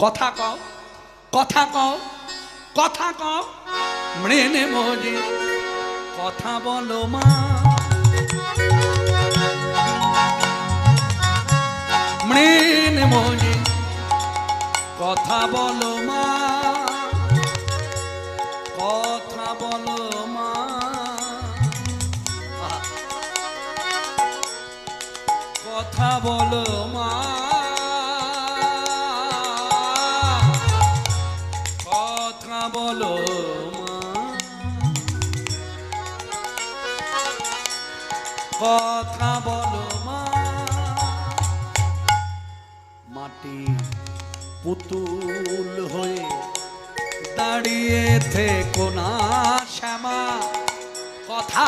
কথা কও কথা কও কথা কও মৃণে মজি কথা বলো মা মৃণে মজি কথা বলো মা কথা বলো মা কথা বলো মা কথা বলো মা কথা বলো মা মাটি পুতুল হয়ে দাঁড়িয়ে থেকো না শ্যামা কথা